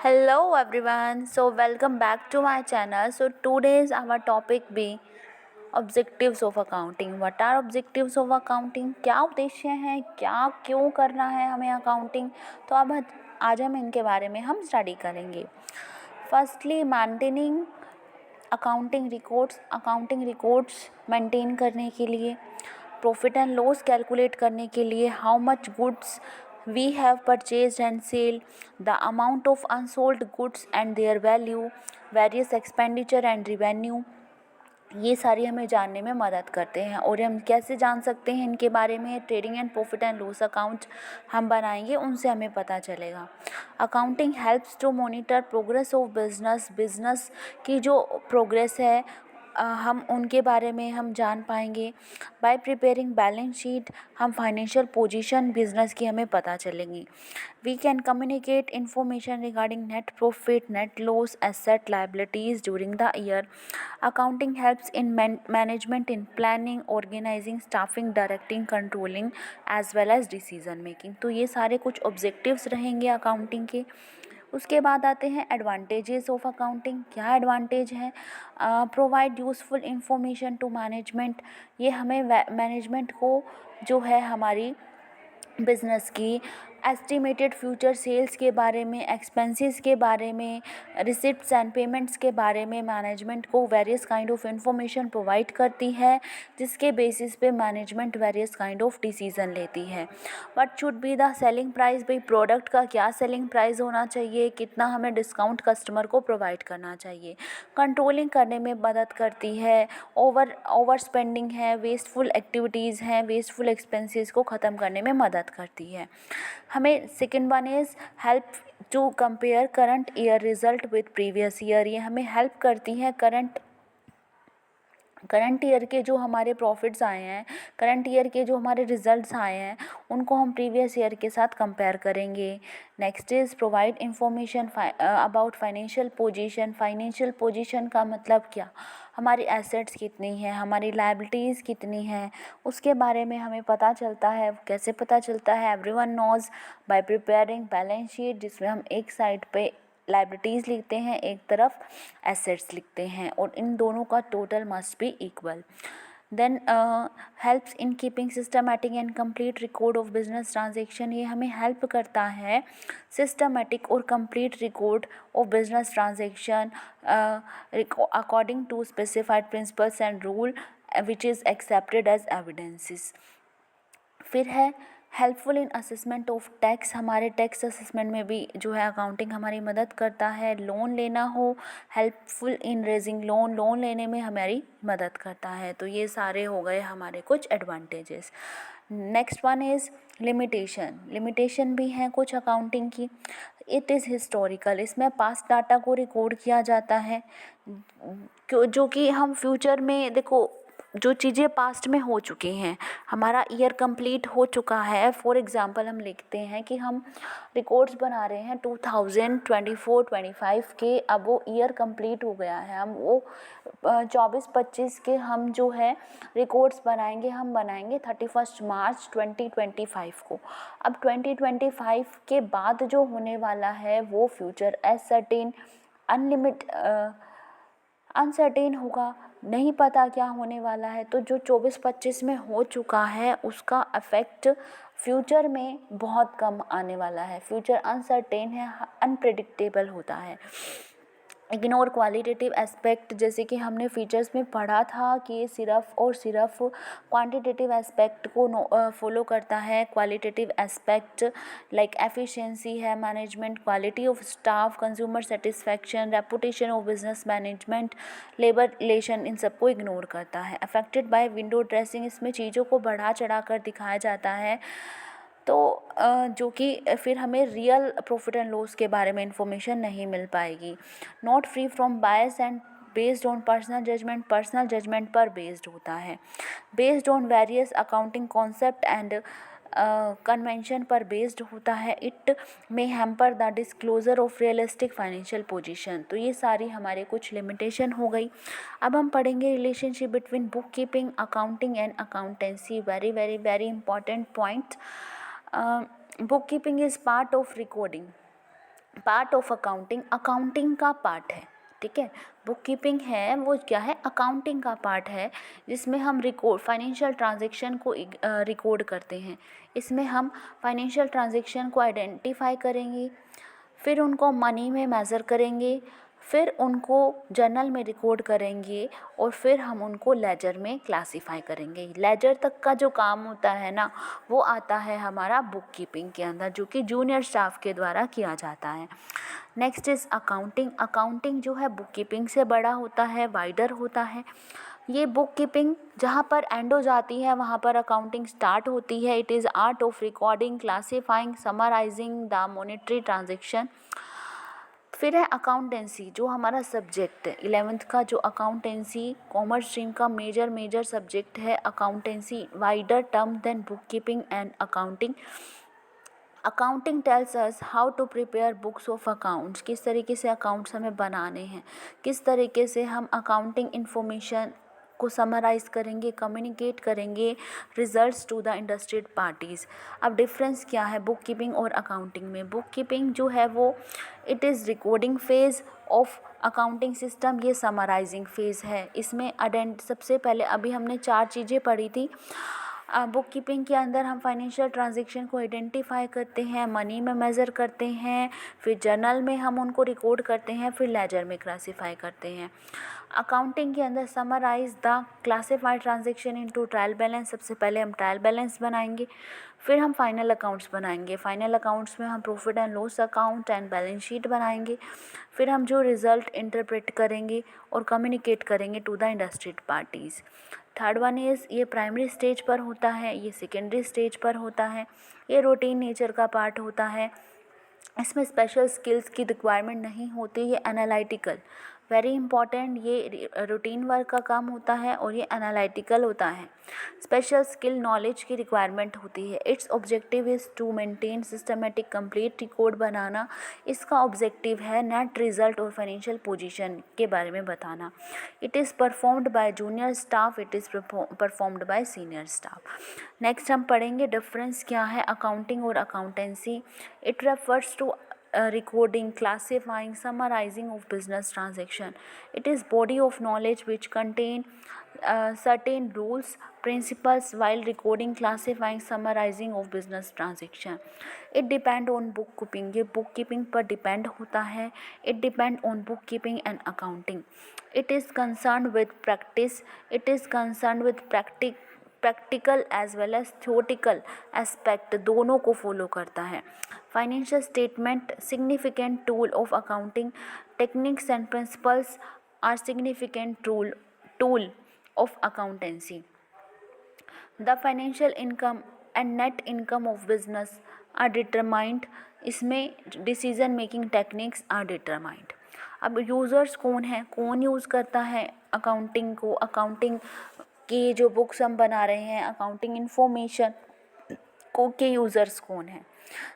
Hello everyone, so welcome back to my channel. So today's our topic be objectives of accounting. What are objectives of accounting? क्या उद्देश्य हैं, क्या क्यों करना है हमें अकाउंटिंग, तो अब आज हम इनके बारे में हम स्टडी करेंगे. Firstly maintaining accounting records maintain करने के लिए, प्रॉफिट एंड लॉस कैलकुलेट करने के लिए, how much goods we have purchased and sale, the amount of unsold goods and their value, various expenditure and revenue. ये सारी हमें जानने में मदद करते हैं. और हम कैसे जान सकते हैं इनके बारे में? Trading and profit and loss account हम बनाएंगे, उनसे हमें पता चलेगा. Accounting helps to monitor progress of business की जो प्रोग्रेस है हम उनके बारे में हम जान पाएंगे. बाय प्रिपेयरिंग बैलेंस शीट हम फाइनेंशियल पोजीशन बिजनेस की हमें पता चलेंगी. We can communicate information regarding net profit, net loss, asset, liabilities during the year. Accounting helps in management in planning, organising, staffing, directing, controlling as well as decision making. तो ये सारे कुछ objectives रहेंगे accounting के. उसके बाद आते हैं एडवांटेजेस ऑफ अकाउंटिंग. क्या एडवांटेज है? Provide useful information to management. ये हमें मैनेजमेंट को जो है हमारी बिजनेस की एस्टिमेटेड फ्यूचर सेल्स के बारे में, एक्सपेंसेस के बारे में, रिसिप्ट्स एंड पेमेंट्स के बारे में मैनेजमेंट को various kind of information provide करती है, जिसके बेसिस पे management various kind of decision लेती है. What should be the selling price? भाई प्रोडक्ट का क्या सेलिंग प्राइस होना चाहिए, कितना हमें डिस्काउंट कस्टमर को प्रोवाइड करना चाहिए. कंट्रोलिंग करने में मदद करती है. ओवर स्पेंडिंग है, वेस्टफुल एक्टिविटीज़ हैं, वेस्टफुल एक्सपेंसेस को ख़त्म करने में मदद करती है. हमें second one is help to compare current year result with previous year. ये हमें हेल्प करती है करंट ईयर के जो हमारे प्रॉफिट्स आए हैं, करंट ईयर के जो हमारे रिजल्ट्स आए हैं, उनको हम प्रीवियस ईयर के साथ कंपेयर करेंगे. Next is provide information about financial position. Financial position का मतलब क्या? हमारी एसेट्स कितनी हैं, हमारी लायबिलिटीज़ कितनी हैं, उसके बारे में हमें पता चलता है. कैसे पता चलता है? Everyone knows by preparing balance sheet, जिसमें हम एक साइड पे लाइबिलिटीज़ लिखते हैं, एक तरफ एसेट्स लिखते हैं, और इन दोनों का total must be equal. Then helps in keeping systematic and complete record of business transaction. ये हमें हेल्प करता है सिस्टमेटिक और complete record of business transaction according to specified principles and rule which is accepted as evidences. फिर है helpful in assessment of tax. हमारे tax assessment में भी जो है अकाउंटिंग हमारी मदद करता है. लोन लेना हो, हेल्पफुल इन रेजिंग लोन लेने में हमारी मदद करता है. तो ये सारे हो गए हमारे कुछ advantages. Next one is limitation भी हैं कुछ अकाउंटिंग की. It is historical. इसमें पास्ट डाटा को रिकॉर्ड किया जाता है, जो कि हम फ्यूचर में देखो, जो चीज़ें पास्ट में हो चुकी हैं, हमारा ईयर कंप्लीट हो चुका है. फॉर एग्ज़ाम्पल हम लिखते हैं कि हम रिकॉर्ड्स बना रहे हैं 2024-25 के, अब वो ईयर कंप्लीट हो गया है, हम वो 24-25 के हम जो है रिकॉर्ड्स बनाएंगे, हम बनाएंगे 31 मार्च 2025 को. अब 2025 के बाद जो होने वाला है वो फ्यूचर अनसर्टेन होगा, नहीं पता क्या होने वाला है. तो जो 24-25 में हो चुका है उसका इफ़ेक्ट फ्यूचर में बहुत कम आने वाला है. फ्यूचर अनसर्टेन है, अनप्रेडिक्टेबल होता है. इग्नोर क्वालिटेटिव एस्पेक्ट, जैसे कि हमने फीचर्स में पढ़ा था कि ये सिर्फ और सिर्फ क्वांटिटेटिव एस्पेक्ट को फॉलो करता है. क्वालिटेटिव एस्पेक्ट लाइक एफिशिएंसी है, management, quality of staff, consumer satisfaction, reputation of business management, labour relation, इन सबको इग्नोर करता है. अफेक्टेड बाय विंडो ड्रेसिंग, इसमें चीज़ों को बढ़ा चढ़ा कर दिखाया जाता है, तो जो कि फिर हमें रियल प्रॉफिट एंड लॉस के बारे में इंफॉर्मेशन नहीं मिल पाएगी. Not free from bias and based on personal judgement पर बेस्ड होता है. Based on various accounting concept and convention पर बेस्ड होता है. It may hamper the disclosure of realistic financial position. तो ये सारी हमारे कुछ लिमिटेशन हो गई. अब हम पढ़ेंगे relationship between book keeping, accounting and accountancy. Very very very important point. Book keeping is part of recording. Part of accounting, accounting का पार्ट है, ठीक है। बुक कीपिंग है वो क्या है, अकाउंटिंग का पार्ट है, जिसमें हम रिकॉर्ड फाइनेंशियल ट्रांजैक्शन को रिकॉर्ड करते हैं। इसमें हम फाइनेंशियल ट्रांजैक्शन को आइडेंटिफाई करेंगे, फिर उनको मनी में मेज़र करेंगे, फिर उनको जर्नल में रिकॉर्ड करेंगे, और फिर हम उनको लेजर में क्लासीफाई करेंगे। लेजर तक का जो काम होता है ना, वो आता है हमारा बुक कीपिंग के अंदर, जो कि जूनियर स्टाफ के द्वारा किया जाता है। Next is accounting. अकाउंटिंग जो है बुक कीपिंग से बड़ा होता है, वाइडर होता है। ये बुक कीपिंग जहाँ पर एंड हो जाती है वहाँ पर अकाउंटिंग स्टार्ट होती है। It is art of recording, classifying, summarising the monetary transaction. फिर है अकाउंटेंसी, जो हमारा सब्जेक्ट है 11th का, जो अकाउंटेंसी कॉमर्स स्ट्रीम का मेजर सब्जेक्ट है accountancy, wider term than book keeping and accounting. Accounting tells us how to prepare books of accounts, किस तरीके से अकाउंट्स हमें बनाने हैं, किस तरीके से हम अकाउंटिंग इन्फॉर्मेशन को समराइज़ करेंगे, कम्युनिकेट करेंगे results to the interested parties. अब डिफरेंस क्या है बुक कीपिंग और अकाउंटिंग में? बुक कीपिंग जो है वो it is recording phase of accounting system, ये समराइजिंग फेज़ है। इसमें सबसे पहले अभी हमने 4 चीज़ें पढ़ी थी। बुक कीपिंग के अंदर हम फाइनेंशियल ट्रांजैक्शन को आइडेंटिफाई करते हैं, मनी में मेज़र करते हैं, फिर जर्नल में हम उनको रिकॉर्ड करते हैं, फिर लेजर में क्लासीफाई करते हैं। अकाउंटिंग के अंदर summarise the classified transaction into trial balance. सबसे पहले हम ट्रायल बैलेंस बनाएंगे, फिर हम फाइनल अकाउंट्स बनाएंगे। फाइनल अकाउंट्स में हम profit and loss account and balance sheet बनाएंगे। फिर हम जो रिज़ल्ट इंटरप्रेट करेंगे और कम्युनिकेट करेंगे to the interested parties. Third one is ये प्राइमरी स्टेज पर होता है, ये सेकेंडरी स्टेज पर होता है, ये रूटीन नेचर का पार्ट होता है। इसमें स्पेशल स्किल्स की रिक्वायरमेंट नहीं होती, ये एनालिटिकल वेरी इंपॉर्टेंट, ये रूटीन वर्क का काम होता है और ये एनालिटिकल होता है। स्पेशल स्किल नॉलेज की रिक्वायरमेंट होती है। Its objective is to maintain systematic complete record बनाना। इसका ऑब्जेक्टिव है नेट रिजल्ट और फाइनेंशियल पोजीशन के बारे में बताना। It is performed by junior staff, it is performed by senior staff. Next हम पढ़ेंगे डिफरेंस क्या है अकाउंटिंग और accountancy. It refers to recording, classifying, summarizing of business transaction. It is body of knowledge which contain certain rules, principles while recording, classifying, summarizing of business transaction. It depend on book keeping, ये book keeping पर depend होता है। It depend on book keeping and accounting. It is concerned with practice. It is concerned with practical as well as theoretical aspect दोनों को follow करता है। Financial statement significant tool of accounting, techniques and principles are significant tool of accountancy. The financial income and net income of business are determined, इसमें decision making techniques are determined. अब users कौन है, कौन use करता है accounting को, accounting की जो बुक्स हम बना रहे हैं, अकाउंटिंग इन्फॉर्मेशन को के यूज़र्स कौन हैं?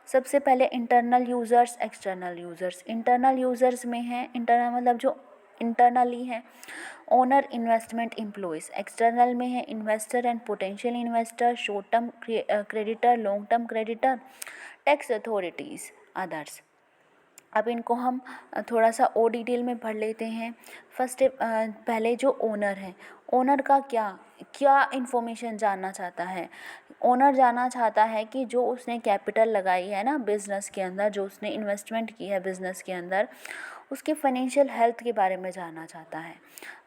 सबसे पहले internal users, external users. Internal users में है, इंटरनल मतलब जो इंटरनली है, ओनर, इन्वेस्टमेंट, एम्प्लॉयज़। एक्सटर्नल में है investor and potential investor, short term creditor, long term creditor, tax authorities, others. अब इनको हम थोड़ा सा और डिटेल में पढ़ लेते हैं। फर्स्ट पहले जो ओनर है, ओनर का क्या इन्फॉर्मेशन जानना चाहता है? ओनर जानना चाहता है कि जो उसने कैपिटल लगाई है ना बिज़नेस के अंदर, जो उसने इन्वेस्टमेंट की है बिज़नेस के अंदर, उसके फाइनेंशियल हेल्थ के बारे में जानना चाहता है।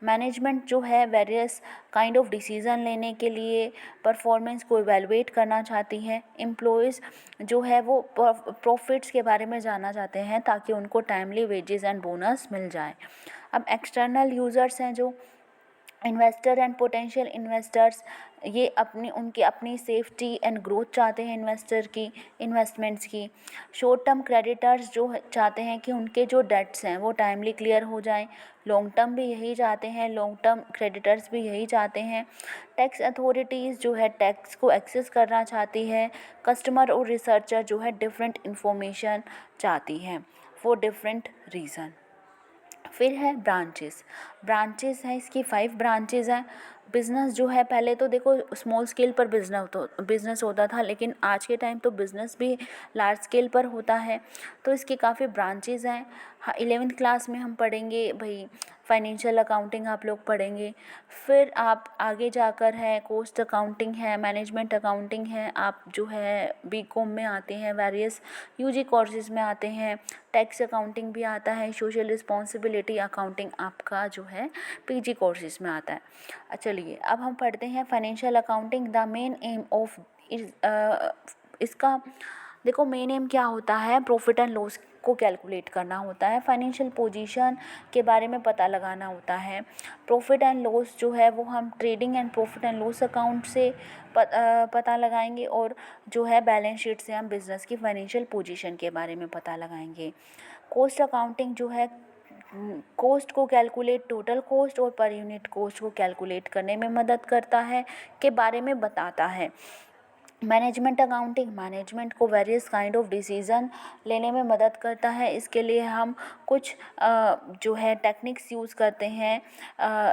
मैनेजमेंट जो है वेरियस काइंड ऑफ डिसीज़न लेने के लिए परफॉर्मेंस को इवेलुएट करना चाहती है। एम्प्लॉयज़ जो है वो प्रॉफिट्स के बारे में जानना चाहते हैं ताकि उनको टाइमली वेजेस एंड बोनस मिल जाए। अब एक्सटर्नल यूज़र्स हैं जो इन्वेस्टर एंड पोटेंशियल इन्वेस्टर्स, ये उनकी अपनी सेफ्टी एंड ग्रोथ चाहते हैं इन्वेस्टर की, इन्वेस्टमेंट्स की। शॉर्ट टर्म क्रेडिटर्स जो चाहते हैं कि उनके जो डेट्स हैं वो टाइमली क्लियर हो जाएं। लॉन्ग टर्म भी यही चाहते हैं, लॉन्ग टर्म क्रेडिटर्स भी यही चाहते हैं। टैक्स अथॉरिटीज़ जो है टैक्स को एक्सेस करना चाहती है। कस्टमर और रिसर्चर जो है डिफरेंट इंफॉर्मेशन चाहती हैं फॉर डिफरेंट रीज़न। फिर है ब्रांचेस हैं, इसकी 5 ब्रांचेस हैं। बिज़नेस जो है, पहले तो देखो स्मॉल स्केल पर बिज़नेस होता था, लेकिन आज के टाइम तो बिज़नेस भी लार्ज स्केल पर होता है। तो इसके काफ़ी ब्रांचेस हैं। हाँ, 11th क्लास में हम पढ़ेंगे भाई फाइनेंशियल अकाउंटिंग आप लोग पढ़ेंगे। फिर आप आगे जाकर है कॉस्ट अकाउंटिंग है, मैनेजमेंट अकाउंटिंग है, आप जो है बीकॉम में आते हैं, वेरियस यूजी कोर्सेज में आते हैं, टैक्स अकाउंटिंग भी आता है, सोशल रिस्पॉन्सिबिलिटी अकाउंटिंग आपका जो है पीजी कोर्सेज में आता है। चलिए अब हम पढ़ते हैं financial accounting. The main M of इसका देखो मेन एम क्या होता है, प्रॉफिट एंड लॉस को कैलकुलेट करना होता है, फाइनेंशियल पोजीशन के बारे में पता लगाना होता है। प्रॉफिट एंड लॉस जो है वो हम trading and profit and loss account से पता लगाएंगे, और जो है बैलेंस शीट से हम बिज़नेस की फाइनेंशियल पोजीशन के बारे में पता लगाएंगे। कॉस्ट अकाउंटिंग जो है कॉस्ट को कैलकुलेट, टोटल कॉस्ट और पर यूनिट कॉस्ट को कैलकुलेट करने में मदद करता है, के बारे में बताता है। मैनेजमेंट अकाउंटिंग मैनेजमेंट को वेरियस काइंड ऑफ डिसीज़न लेने में मदद करता है। इसके लिए हम कुछ जो है टेक्निक्स यूज़ करते हैं।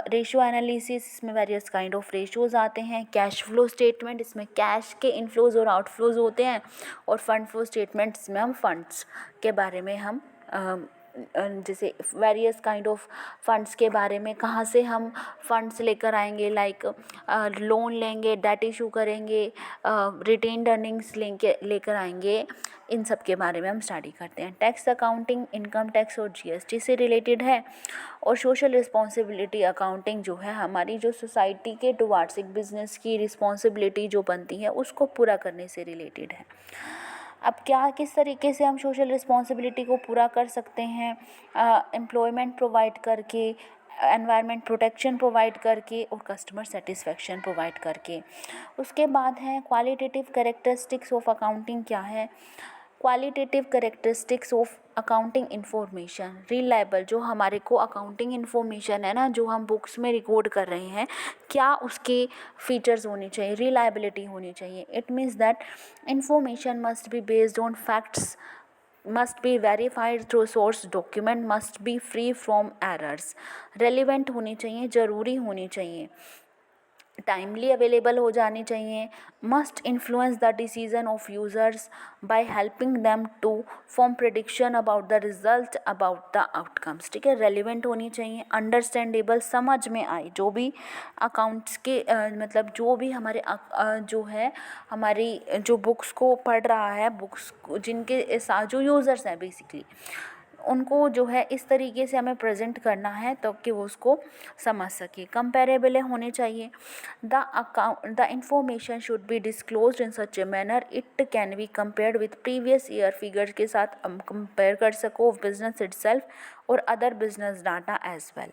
रेशियो एनालिसिस, इसमें वेरियस काइंड ऑफ रेशियोज़ आते हैं। कैश फ्लो स्टेटमेंट, इसमें कैश के इनफ्लोज और आउटफ्लोज होते हैं। और फंड फ्लो स्टेटमेंट, इसमें हम फंड्स के बारे में हम जैसे वेरियस काइंड ऑफ फंड्स के बारे में, कहाँ से हम फंड्स लेकर आएंगे, लाइक लोन लेंगे, डेट इशू करेंगे, रिटेन्ड अर्निंग्स लेकर आएंगे, इन सब के बारे में हम स्टडी करते हैं। टैक्स अकाउंटिंग इनकम टैक्स और जीएसटी से रिलेटेड है। और सोशल रिस्पॉन्सिबिलिटी अकाउंटिंग जो है हमारी जो सोसाइटी के टुवार्ड्स एक बिजनेस की रिस्पॉन्सिबिलिटी जो बनती है उसको पूरा करने से रिलेटेड है। अब क्या किस तरीके से हम सोशल रिस्पॉन्सिबिलिटी को पूरा कर सकते हैं, एम्प्लॉयमेंट प्रोवाइड करके, एनवायरनमेंट प्रोटेक्शन प्रोवाइड करके और कस्टमर सेटिस्फेक्शन प्रोवाइड करके। उसके बाद है क्वालिटेटिव कैरेक्टरिस्टिक्स ऑफ अकाउंटिंग क्या है। Qualitative characteristics of accounting information, reliable जो हमारे को अकाउंटिंग इन्फॉर्मेशन है ना, जो हम बुक्स में रिकॉर्ड कर रहे हैं, क्या उसके फीचर्स होने चाहिए, रिलायबिलिटी होनी चाहिए। It means that information must be based on facts, must be verified through source document, must be free from errors, relevant होनी चाहिए, ज़रूरी होनी चाहिए, टाइमली अवेलेबल हो जानी चाहिए, must influence the decision of users by helping them to form prediction about the result, about the outcomes. ठीक है, रेलिवेंट होनी चाहिए, अंडरस्टैंडेबल, समझ में आए, जो भी अकाउंट्स के मतलब जो भी हमारे जो है हमारी जो बुक्स को पढ़ रहा है, बुक्स जिनके साथ जो यूज़र्स हैं बेसिकली, उनको जो है इस तरीके से हमें प्रेजेंट करना है तो कि वो उसको समझ सके। कंपेरेबल होने चाहिए। The information should be disclosed in such a manner it can be compared with previous year figures के साथ कंपेयर कर सको बिजनेस इटसेल्फ और other business data as well.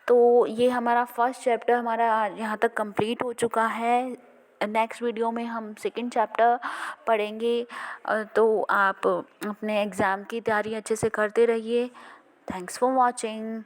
तो ये हमारा फर्स्ट चैप्टर हमारा यहाँ तक कंप्लीट हो चुका है। नेक्स्ट वीडियो में हम सेकंड चैप्टर पढ़ेंगे। तो आप अपने एग्ज़ाम की तैयारी अच्छे से करते रहिए। Thanks for watching.